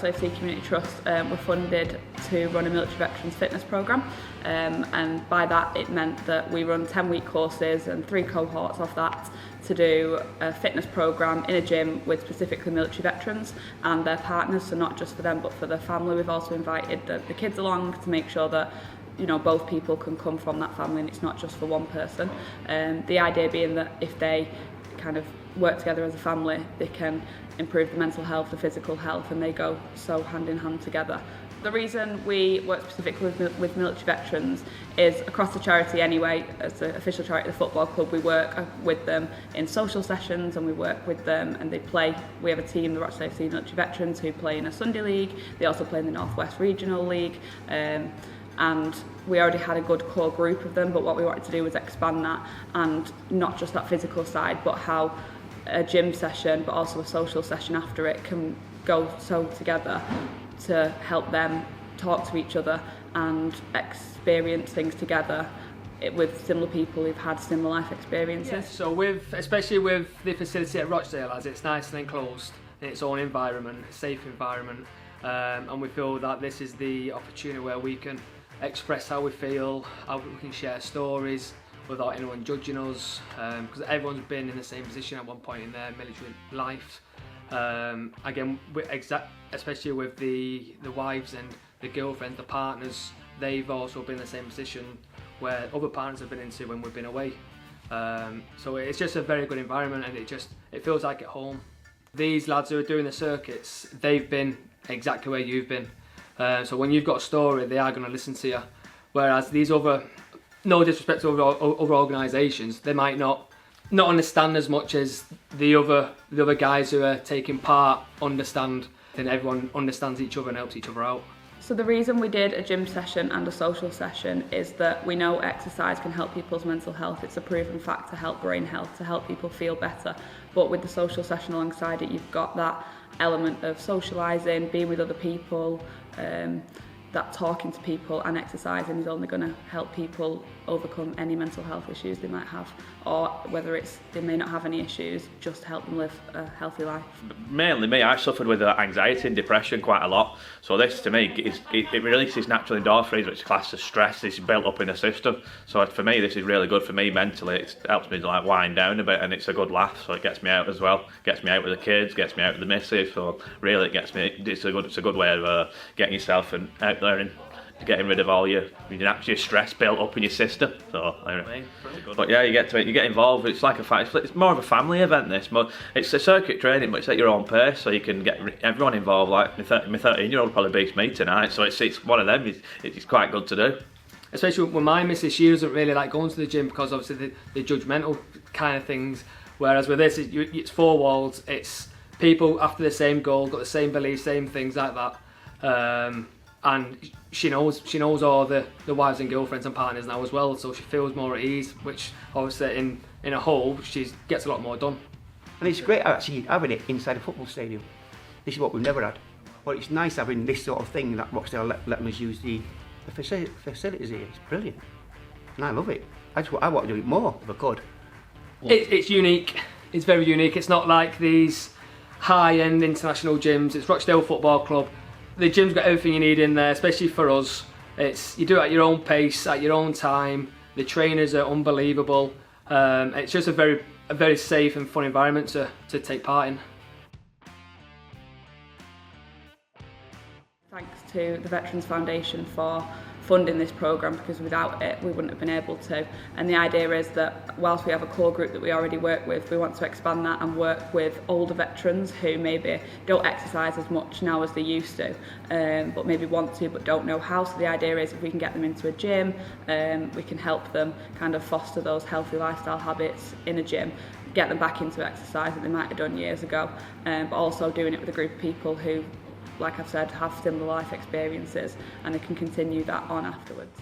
Rochdale AFC Community Trust were funded to run a military veterans fitness programme, and by that it meant that we run 10-week courses and 3 cohorts of that to do a fitness programme in a gym with specifically military veterans and their partners, so not just for them but for their family. We've also invited the kids along to make sure that both people can come from that family and it's not just for one person. The idea being that if they kind of work together as a family, they can improve the mental health, the physical health, and they go so hand in hand together. The reason we work specifically with military veterans is across the charity anyway, as the official charity of the football club, we work with them in social sessions and we work with them and they play. We have a team, the Rochdale AFC Military Veterans, who play in a Sunday league. They also play in the North West Regional League. And we already had a good core group of them, but what we wanted to do was expand that, and not just that physical side, but how a gym session but also a social session after it can go so together to help them talk to each other and experience things together with similar people who've had similar life experiences. Yeah, so especially with the facility at Rochdale, as it's nice and enclosed in its own environment, a safe environment, and we feel that this is the opportunity where we can express how we feel, how we can share stories without anyone judging us, because everyone's been in the same position at one point in their military life. Again, especially with the wives and the girlfriends, the partners, they've also been in the same position where other partners have been into when we've been away. So it's just a very good environment, and it feels like at home. These lads who are doing the circuits, they've been exactly where you've been. So when you've got a story, they are going to listen to you. Whereas these other, no disrespect to other organisations, they might not understand as much as the other guys who are taking part understand. Then everyone understands each other and helps each other out. So the reason we did a gym session and a social session is that we know exercise can help people's mental health. It's a proven fact to help brain health, to help people feel better. But with the social session alongside it, you've got that element of socialising, being with other people, that talking to people and exercising is only going to help people overcome any mental health issues they might have, or whether it's they may not have any issues, just help them live a healthy life. Mainly me, I suffered with anxiety and depression quite a lot, so this to me, it releases natural endorphins, which is classed as stress. It's built up in the system, so for me this is really good for me mentally. It helps me to like wind down a bit, and it's a good laugh, so it gets me out as well, gets me out with the kids, gets me out with the missus, so really it gets me, it's a good way of getting yourself out there and getting rid of all your stress built up in your system. So, but yeah, you get involved. It's like it's more of a family event. It's a circuit training, but it's at your own pace, so you can get everyone involved. Like my 13-year-old probably beats me tonight, so it's one of them. It's quite good to do. Especially with my missus, she doesn't really like going to the gym because obviously the judgmental kind of things. Whereas with this, it's 4 walls. It's people after the same goal, got the same beliefs, same things like that. And she knows all the wives and girlfriends and partners now as well, so she feels more at ease, which obviously in a whole she gets a lot more done. And it's great actually having it inside a football stadium. This is what we've never had. But it's nice having this sort of thing that Rochdale letting us use the facilities here. It's brilliant, and I love it. I want to do it more if I could. It's unique. It's very unique. It's not like these high-end international gyms. It's Rochdale Football Club. The gym's got everything you need in there, especially for us. You do it at your own pace, at your own time. The trainers are unbelievable. It's just a very safe and fun environment to take part in. Thanks to the Veterans Foundation for funding this programme, because without it we wouldn't have been able to. And the idea is that whilst we have a core group that we already work with, we want to expand that and work with older veterans who maybe don't exercise as much now as they used to, but maybe want to but don't know how. So the idea is if we can get them into a gym, we can help them kind of foster those healthy lifestyle habits in a gym, get them back into exercise that they might have done years ago, but also doing it with a group of people who, like I've said, have similar life experiences, and they can continue that on afterwards.